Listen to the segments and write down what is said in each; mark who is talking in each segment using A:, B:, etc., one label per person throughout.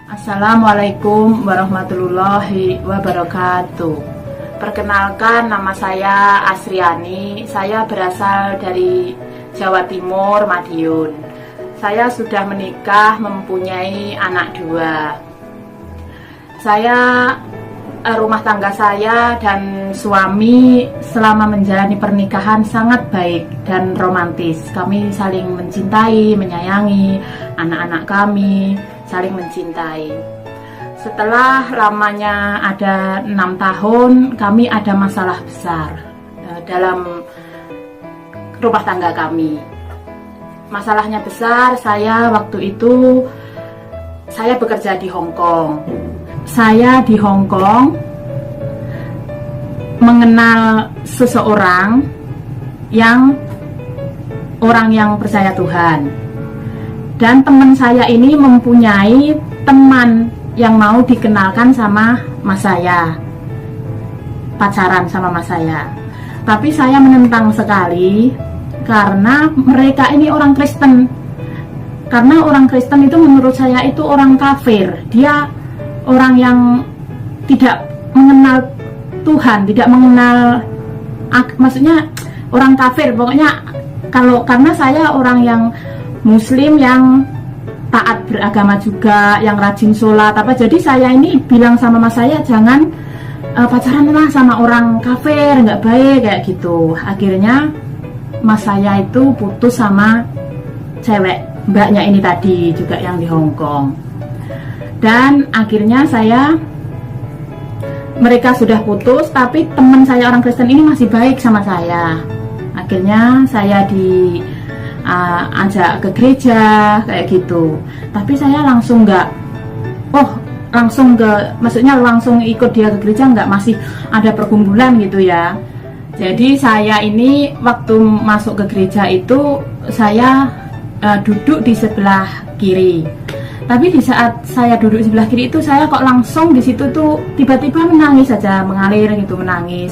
A: Assalamualaikum warahmatullahi wabarakatuh. Perkenalkan, nama saya Asriani. Saya berasal dari Jawa Timur, Madiun. Saya sudah menikah, mempunyai anak 2. Rumah tangga saya dan suami selama menjalani pernikahan sangat baik dan romantis. Kami saling mencintai, menyayangi anak-anak kami, saling mencintai. Setelah lamanya ada 6 tahun, kami ada masalah besar dalam rumah tangga kami. Masalahnya besar, waktu itu saya bekerja di Hong Kong. Saya di Hong Kong mengenal seseorang orang yang percaya Tuhan. Dan teman saya ini mempunyai teman yang mau dikenalkan sama mas saya, pacaran sama mas saya. Tapi saya menentang sekali karena mereka ini orang Kristen. Karena orang Kristen itu menurut saya itu orang kafir. Dia orang yang tidak mengenal Tuhan, tidak mengenal, maksudnya orang kafir. Pokoknya karena saya orang yang Muslim yang taat beragama juga, yang rajin sholat jadi saya ini bilang sama mas saya, jangan pacaran lah sama orang kafir, nggak baik kayak gitu. Akhirnya mas saya itu putus sama cewek mbaknya ini tadi juga yang di Hong Kong. Dan akhirnya mereka sudah putus, tapi teman saya orang Kristen ini masih baik sama saya. Akhirnya saya ajak ke gereja kayak gitu. Tapi saya langsung langsung ikut dia ke gereja, masih ada pergumulan gitu ya. Jadi saya ini waktu masuk ke gereja itu saya duduk di sebelah kiri. Tapi di saat saya duduk di sebelah kiri itu, saya kok langsung di situ tuh tiba-tiba menangis saja, mengalir gitu, menangis.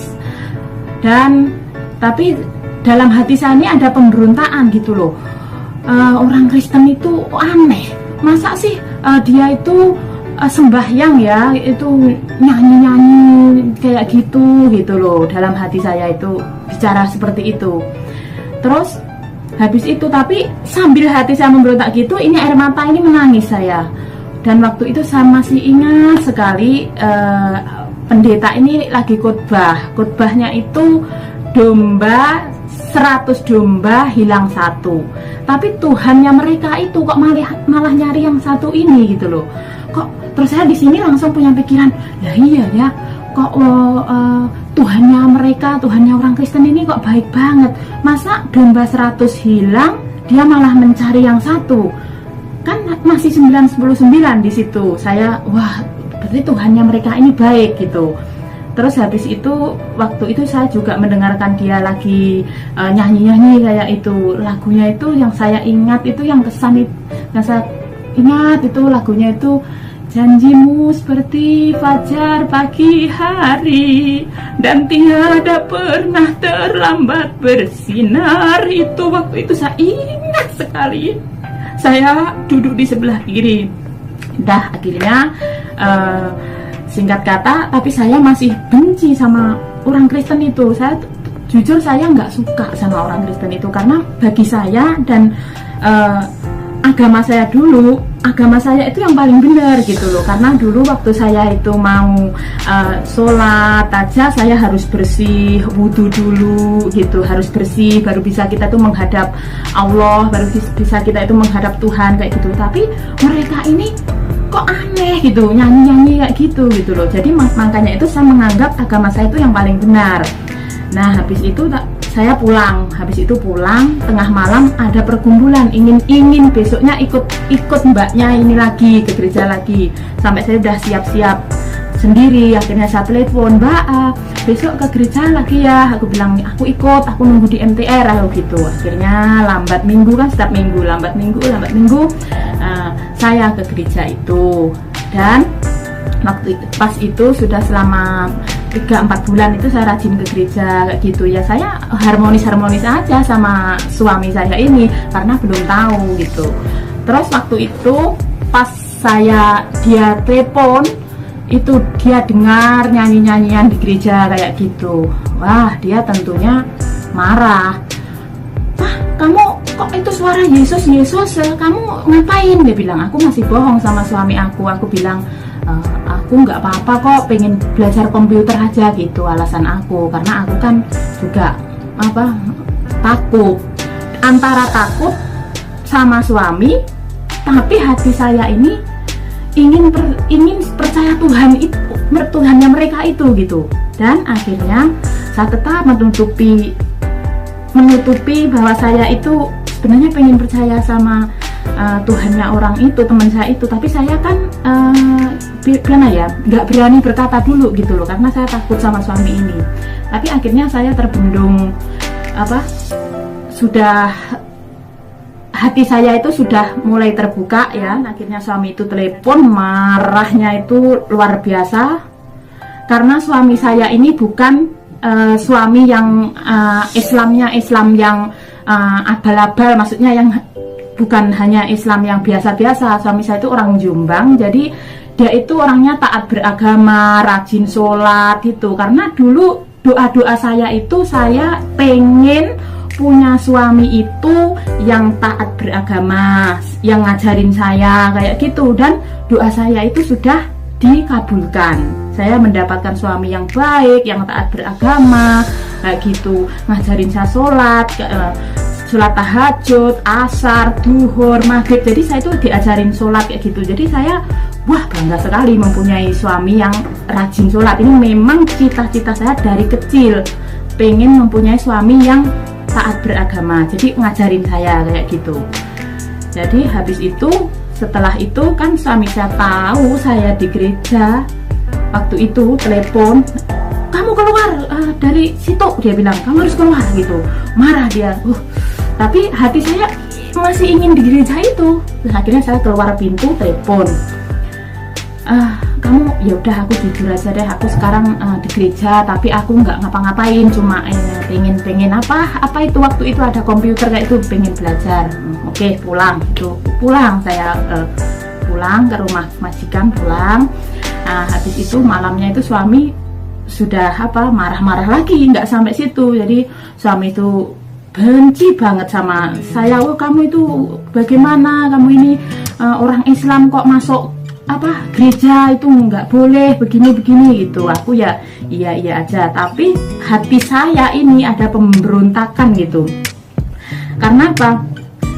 A: Tapi dalam hati saya ini ada pemberontakan gitu loh. Orang Kristen itu aneh. Masa sih dia itu sembahyang ya, itu nyanyi-nyanyi kayak gitu loh. Dalam hati saya itu bicara seperti itu. Terus habis itu, tapi sambil hati saya memberontak gitu, ini air mata ini menangis saya. Dan waktu itu saya masih ingat sekali, pendeta ini lagi khotbah. Khotbahnya itu 100 domba hilang 1. Tapi Tuhannya mereka itu kok malah nyari yang 1 ini gitu loh. Terus saya di sini langsung punya pikiran, ya iya ya, kok Tuhannya mereka, Tuhannya orang Kristen ini kok baik banget. Masa domba 100 hilang, dia malah mencari yang 1? Kan masih 99 di situ. Saya, wah, berarti Tuhannya mereka ini baik gitu. Terus habis itu, waktu itu saya juga mendengarkan dia lagi nyanyi-nyanyi kayak itu. Lagunya itu yang saya ingat, itu yang kesan, yang saya ingat itu lagunya itu, janjimu seperti fajar pagi hari dan tiada pernah terlambat bersinar. Itu waktu itu saya ingat sekali. Saya duduk di sebelah kiri. Akhirnya singkat kata, tapi saya masih benci sama orang Kristen itu. Jujur saya nggak suka sama orang Kristen itu, karena bagi saya dan agama saya itu yang paling benar gitu loh. Karena dulu waktu saya itu mau sholat aja, saya harus bersih, wudhu dulu gitu, harus bersih, baru bisa kita tuh menghadap Allah, baru bisa kita itu menghadap Tuhan kayak gitu. Tapi mereka ini kok aneh gitu, nyanyi-nyanyi kayak gitu loh. Jadi makanya itu saya menganggap agama saya itu yang paling benar. Nah habis itu saya pulang, tengah malam ada pergumulan, ingin besoknya ikut mbaknya ini lagi ke gereja lagi. Sampai saya udah siap-siap sendiri. Akhirnya saya telepon, Mbak, besok ke gereja lagi ya. Aku bilang, aku ikut, aku nunggu di MTR gitu. Akhirnya lambat minggu kan, setiap minggu lambat minggu. Saya ke gereja itu. Dan pas itu sudah selama 3-4 bulan itu saya rajin ke gereja kayak gitu ya. Saya harmonis aja sama suami saya ini karena belum tahu gitu. Terus waktu itu pas dia telepon itu dia dengar nyanyi-nyanyian di gereja kayak gitu. Wah, dia tentunya marah. Ah, kamu kok itu suara Yesus, kamu ngapain? Dia bilang. Aku masih bohong sama suami aku. Aku bilang, aku nggak apa-apa kok, pengen belajar komputer aja gitu alasan aku. Karena aku kan juga takut, antara takut sama suami, tapi hati saya ini ingin percaya Tuhan itu, Tuhannya mereka itu gitu. Dan akhirnya saya tetap menutupi bahwa saya itu sebenarnya pengen percaya sama Tuhannya orang itu, teman saya itu. Tapi saya kan nggak berani berkata dulu gitu loh, karena saya takut sama suami ini. Tapi akhirnya saya terbendung, hati saya itu sudah mulai terbuka ya. Akhirnya suami itu telepon, marahnya itu luar biasa, karena suami saya ini bukan suami yang Islam yang abal-abal, maksudnya yang bukan hanya Islam yang biasa-biasa. Suami saya itu orang Jombang, jadi dia itu orangnya taat beragama, rajin sholat gitu. Karena dulu doa-doa saya itu, saya pengen punya suami itu yang taat beragama, yang ngajarin saya kayak gitu. Dan doa saya itu sudah dikabulkan. Saya mendapatkan suami yang baik, yang taat beragama kayak gitu, ngajarin saya sholat tahajud, asar, duhur, maghrib. Jadi saya itu diajarin sholat kayak gitu. Jadi saya bangga sekali mempunyai suami yang rajin sholat. Ini memang cita-cita saya dari kecil, pengen mempunyai suami yang taat beragama, jadi ngajarin saya kayak gitu. Jadi habis itu, setelah itu kan suami saya tahu saya di gereja. Waktu itu telepon, kamu keluar dari situ, dia bilang, kamu harus keluar gitu. Marah dia. Tapi hati saya masih ingin di gereja itu. Terus akhirnya saya keluar pintu, telepon, kamu ya udah, aku jujur aja deh, aku sekarang di gereja, tapi aku nggak ngapa-ngapain, cuma pengen apa itu, waktu itu ada komputer kayak itu, pengen belajar. Oke, pulang saya pulang ke rumah majikan, pulang. Habis itu malamnya itu suami sudah marah-marah lagi, nggak sampai situ. Jadi suami itu benci banget sama saya. Kamu itu bagaimana, kamu ini orang Islam kok masuk gereja itu nggak boleh, begini gitu. Aku ya iya aja, tapi hati saya ini ada pemberontakan gitu. Karena apa?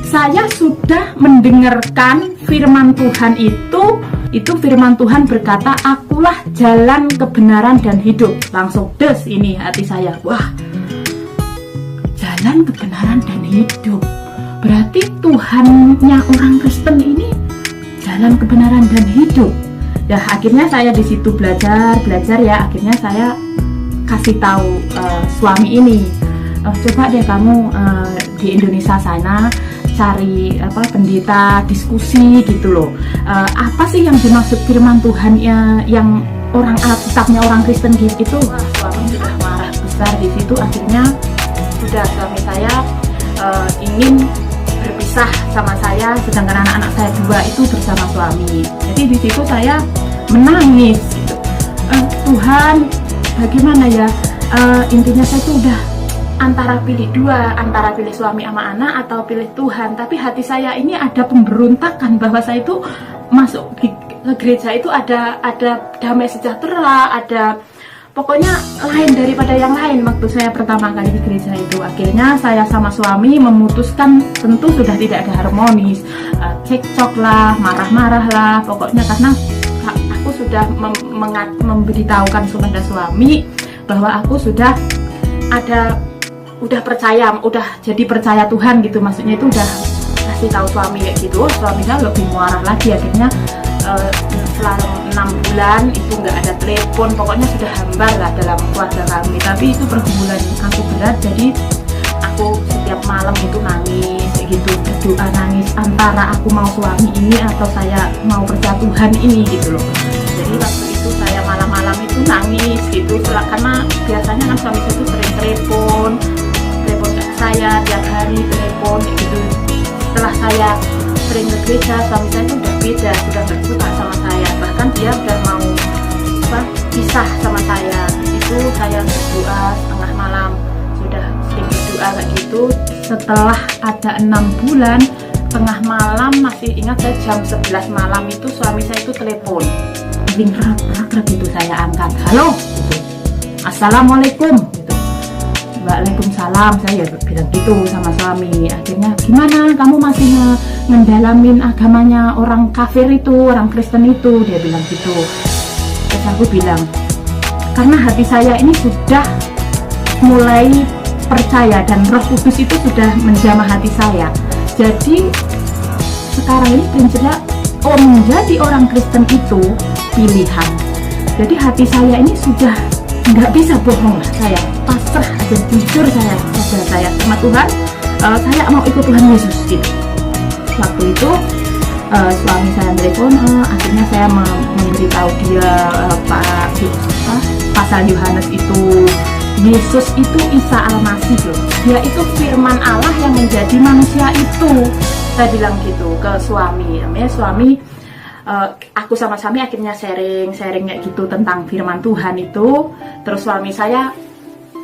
A: Saya sudah mendengarkan firman Tuhan itu firman Tuhan berkata, akulah jalan kebenaran dan hidup. Langsung ini hati saya, wah, jalan kebenaran dan hidup, berarti Tuhannya orang Kristen ini jalan kebenaran dan hidup. Ya akhirnya saya di situ belajar ya. Akhirnya saya kasih tahu suami ini, coba deh kamu di Indonesia sana cari pendeta, diskusi gitu loh. Apa sih yang dimaksud firman Tuhan yang orang Alkitabnya orang Kristen gitu itu. Suami sudah marah besar di situ. Akhirnya sudah suami saya ingin berpisah sama saya, sedangkan anak-anak saya 2 itu bersama suami. Jadi di situ saya menangis gitu. Tuhan, bagaimana ya? Intinya saya itu udah antara pilih suami sama anak atau pilih Tuhan. Tapi hati saya ini ada pemberontakan bahwa saya itu masuk ke gereja itu ada damai sejahtera, ada pokoknya lain daripada yang lain. Waktu saya pertama kali di gereja itu, akhirnya saya sama suami memutuskan, tentu sudah tidak ada harmonis, cekcok lah, marah-marah lah, pokoknya karena aku sudah memberitahukan kepada suami bahwa aku sudah jadi percaya Tuhan gitu, maksudnya itu udah kasih tahu suami kayak gitu. Suaminya lebih marah lagi. Akhirnya selama 6 bulan itu nggak ada telepon, pokoknya sudah hambar lah dalam keluarga kami. Tapi itu pergumulan aku berat, jadi aku setiap malam itu nangis kayak gitu, berdoa nangis, antara aku mau suami ini atau saya mau percaya Tuhan ini gitu loh. Jadi waktu itu saya malam-malam itu nangis gitu, karena biasanya kan suami saya itu sering telepon ke saya tiap hari, telepon kayak gitu. Setelah saya sering ke gereja, suami saya itu udah beda, sudah nggak suka sama saya, bahkan dia udah mau pisah sama saya. Itu saya berdoa setengah malam, sudah sering berdoa kayak gitu. Setelah ada 6 bulan, tengah malam, masih ingat saya jam 11 malam itu suami saya itu telepon, ring rak itu, saya angkat, halo gitu. Assalamualaikum gitu. Waalaikumsalam, saya bilang gitu sama suami. Akhirnya, gimana kamu masih ngedalamin agamanya orang kafir itu, orang Kristen itu, dia bilang gitu. Terus aku bilang, karena hati saya ini sudah mulai percaya dan Roh Kudus itu sudah menjamah hati saya. Jadi sekarang ini prinsipnya menjadi orang Kristen itu pilihan. Jadi hati saya ini sudah nggak bisa bohong lah, saya pasrah aja, jujur saya sama Tuhan. Saya mau ikut Tuhan Yesus gitu. Waktu itu suami saya telepon, akhirnya saya memberitahu dia pasal Yohanes itu, Yesus itu Isa Al-Masih loh, dia itu firman Allah yang menjadi manusia itu. Saya bilang gitu ke suami. Namanya suami, aku sama suami akhirnya sharing kayak gitu tentang firman Tuhan itu. Terus suami saya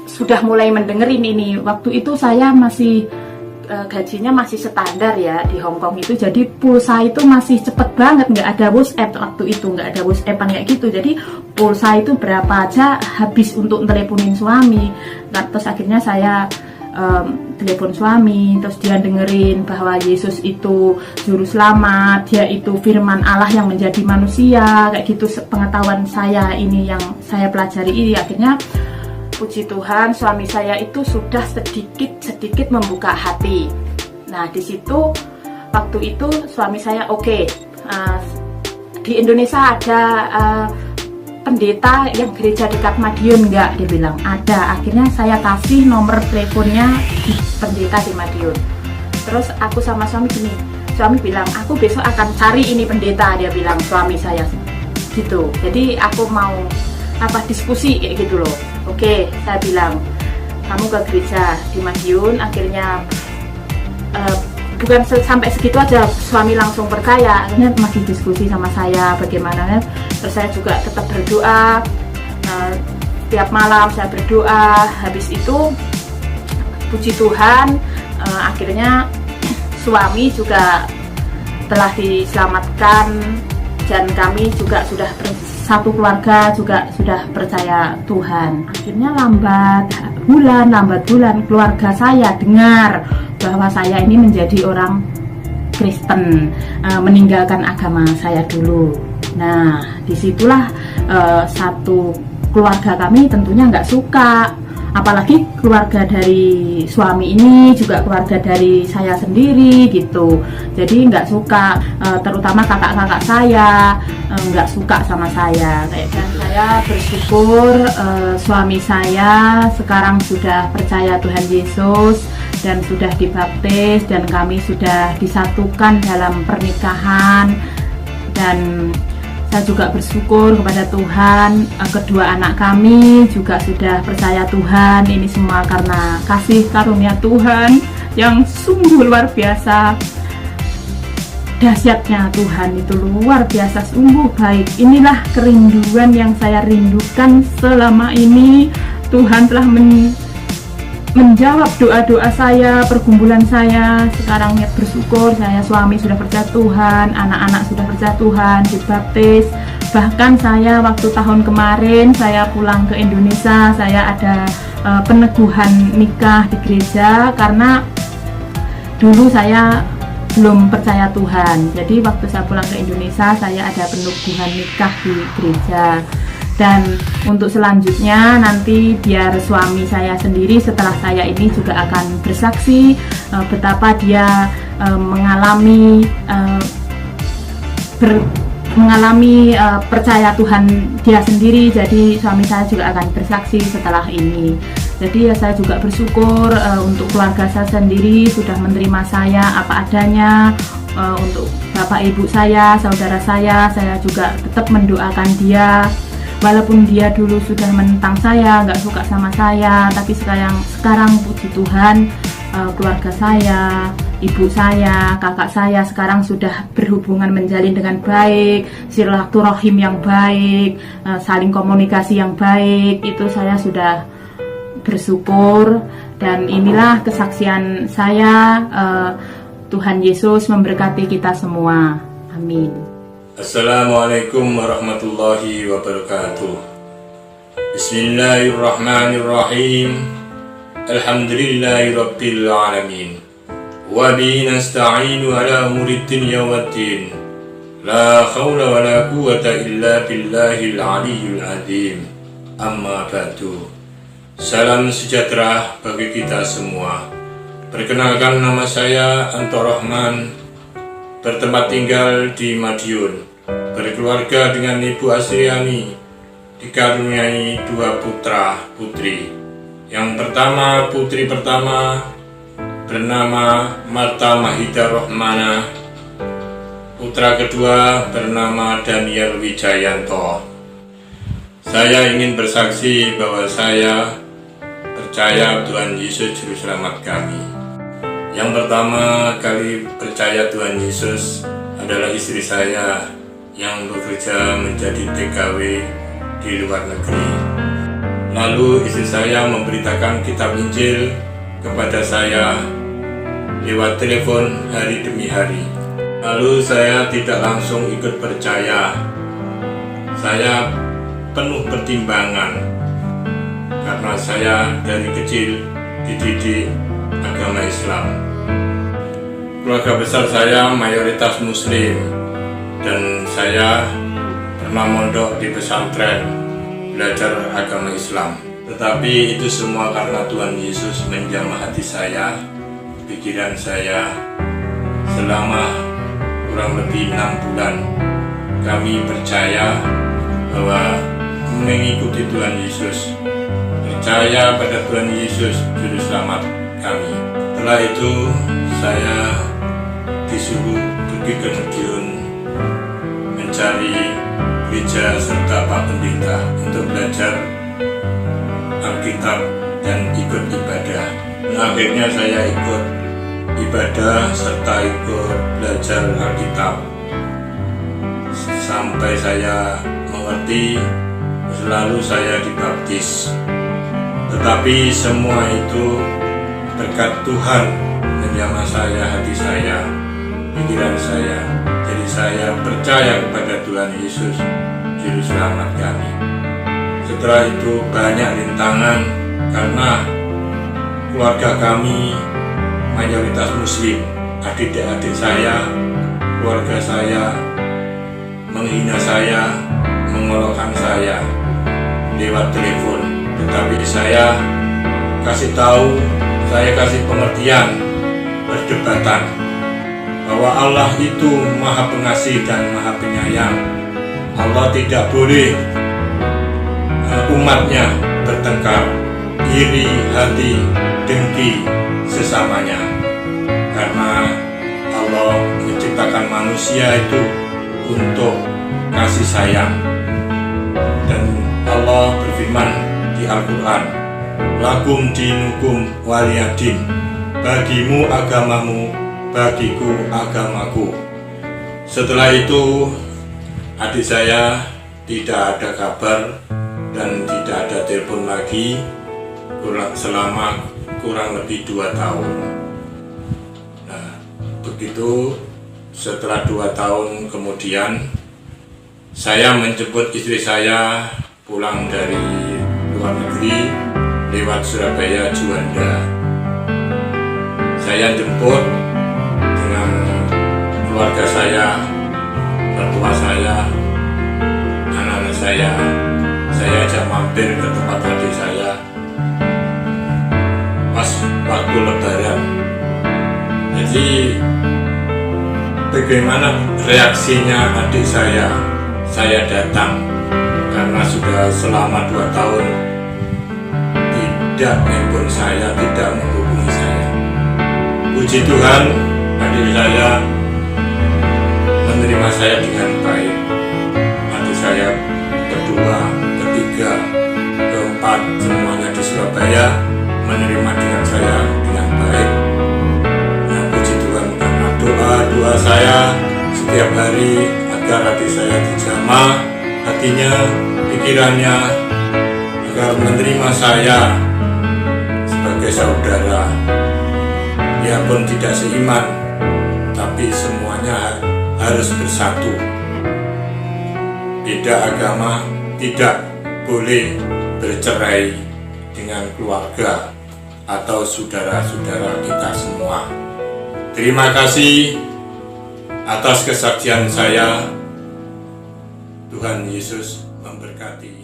A: sudah mulai mendengerin ini. Waktu itu saya masih gajinya masih standar ya di Hong Kong itu, jadi pulsa itu masih cepet banget, nggak ada WhatsApp waktu itu, nggak ada WhatsAppan kayak gitu. Jadi pulsa itu berapa aja habis untuk teleponin suami. Nah, terus akhirnya saya telepon suami, terus dia dengerin bahwa Yesus itu juru selamat, dia itu firman Allah yang menjadi manusia, kayak gitu. Pengetahuan saya ini yang saya pelajari ini, akhirnya puji Tuhan suami saya itu sudah sedikit membuka hati. Nah di situ waktu itu suami saya oke, di Indonesia ada pendeta yang gereja dekat Madiun nggak? Dia bilang ada. Akhirnya saya kasih nomor teleponnya di pendeta di Madiun. Terus aku sama suami gini, suami bilang aku besok akan cari ini pendeta, dia bilang suami saya gitu. Jadi aku mau diskusi kayak gitu loh. Oke, saya bilang kamu ke gereja di Madiun. Akhirnya bukan sampai segitu aja suami langsung percaya, akhirnya masih diskusi sama saya bagaimana. Terus saya juga tetap berdoa, tiap malam saya berdoa. Habis itu puji Tuhan, akhirnya suami juga telah diselamatkan dan kami juga sudah satu keluarga juga sudah percaya Tuhan. Akhirnya lambat bulan keluarga saya dengar bahwa saya ini menjadi orang Kristen, meninggalkan agama saya dulu. Nah disitulah satu keluarga kami tentunya nggak suka, apalagi keluarga dari suami ini juga keluarga dari saya sendiri gitu. Jadi nggak suka, terutama kakak-kakak saya nggak suka sama saya. Dan saya bersyukur suami saya sekarang sudah percaya Tuhan Yesus dan sudah dibaptis, dan kami sudah disatukan dalam pernikahan. Dan saya juga bersyukur kepada Tuhan, kedua anak kami juga sudah percaya Tuhan. Ini semua karena kasih karunia Tuhan yang sungguh luar biasa. Dahsyatnya Tuhan itu luar biasa, sungguh baik. Inilah kerinduan yang saya rindukan selama ini. Tuhan telah menjawab doa-doa saya, pergumulan saya. Sekarang bersyukur, saya suami sudah percaya Tuhan, anak-anak sudah percaya Tuhan, dibaptis. Bahkan saya waktu tahun kemarin saya pulang ke Indonesia, saya ada peneguhan nikah di gereja karena dulu saya belum percaya Tuhan. Jadi waktu saya pulang ke Indonesia, saya ada peneguhan nikah di gereja. Dan untuk selanjutnya nanti biar suami saya sendiri setelah saya ini juga akan bersaksi betapa dia mengalami percaya Tuhan dia sendiri. Jadi suami saya juga akan bersaksi setelah ini. Jadi saya juga bersyukur untuk keluarga saya sendiri sudah menerima saya apa adanya. Untuk bapak ibu saya, saudara saya juga tetap mendoakan dia. Walaupun dia dulu sudah menentang saya, nggak suka sama saya, tapi sekarang puji Tuhan, keluarga saya ibu saya, kakak saya sekarang sudah berhubungan menjalin dengan baik, silaturahim yang baik, saling komunikasi yang baik. Itu saya sudah bersyukur, dan inilah kesaksian saya. Tuhan Yesus memberkati kita semua. Amin.
B: Assalamualaikum warahmatullahi wabarakatuh. Bismillahirrahmanirrahim. Alhamdulillahirabbil alamin. Wa bihi nasta'inu ala umuri dunya waddin. La haula wala quwwata illa billahil aliyyil azim. Amma ba'du. Salam sejahtera bagi kita semua. Perkenalkan, nama saya Anto Rahman, bertempat tinggal di Madiun, berkeluarga dengan Ibu Asriani, dikaruniai 2 putra putri. Yang pertama, putri pertama bernama Marta Mahida Rohmana, putra kedua bernama Daniel Wijayanto. Saya ingin bersaksi bahwa saya percaya Tuhan Yesus Juru Selamat kami. Yang pertama kali percaya Tuhan Yesus adalah istri saya yang bekerja menjadi TKW di luar negeri. Lalu istri saya memberitakan kitab Injil kepada saya lewat telepon hari demi hari. Lalu saya tidak langsung ikut percaya. Saya penuh pertimbangan karena saya dari kecil dididik agama Islam. Keluarga besar saya mayoritas Muslim, dan saya pernah mondok di pesantren belajar agama Islam. Tetapi itu semua karena Tuhan Yesus menjamah hati saya, pikiran saya. Selama kurang lebih 6 bulan kami percaya bahwa mengikuti Tuhan Yesus, percaya pada Tuhan Yesus Juru Selamat kami. Setelah itu saya disuruh pergi ke Madiun mencari gereja serta Pak Pendeta untuk belajar Alkitab dan ikut ibadah. Akhirnya saya ikut ibadah serta ikut belajar Alkitab sampai saya mengerti, selalu saya dibaptis. Tetapi semua itu berkat Tuhan menjamah saya, hati saya, pikiran saya. Jadi saya percaya kepada Tuhan Yesus Juru Selamat kami. Setelah itu banyak rintangan karena keluarga kami mayoritas Muslim. Adik-adik saya, keluarga saya menghina saya, mengolokkan saya lewat telepon. Tetapi saya kasih tahu, saya kasih pengertian, perdebatan bahwa Allah itu Maha Pengasih dan Maha Penyayang. Allah tidak boleh umatnya bertengkar, iri hati, dengki sesamanya. Karena Allah menciptakan manusia itu untuk kasih sayang. Dan Allah berfirman di Al-Quran, lakum dinukum waliyadin, bagimu agamamu, bagiku agamaku. Setelah itu adik saya tidak ada kabar dan tidak ada telepon lagi selama kurang lebih 2 tahun. Nah, begitu setelah 2 tahun kemudian saya menjemput istri saya pulang dari luar negeri lewat Surabaya Juanda. Saya jemput dengan keluarga saya, mertua saya, anak-anak saya. Saya ajak mampir ke tempat adik saya pas waktu Lebaran. Jadi bagaimana reaksinya adik saya? Saya datang karena sudah selama 2 tahun tidak nelpon saya, tidak menghubungi saya. Puji Tuhan, adik saya menerima saya dengan baik. Adik saya kedua, ketiga, keempat, semuanya di Surabaya menerima dengan saya dengan baik. Nah, puji Tuhan. kembali agar adik saya dijamah hatinya, pikirannya, agar menerima saya sebagai saudara. Dia pun tidak seiman, tapi semuanya harus bersatu. Beda agama tidak boleh bercerai dengan keluarga atau saudara-saudara kita semua. Terima kasih atas kesaksian saya. Tuhan Yesus memberkati.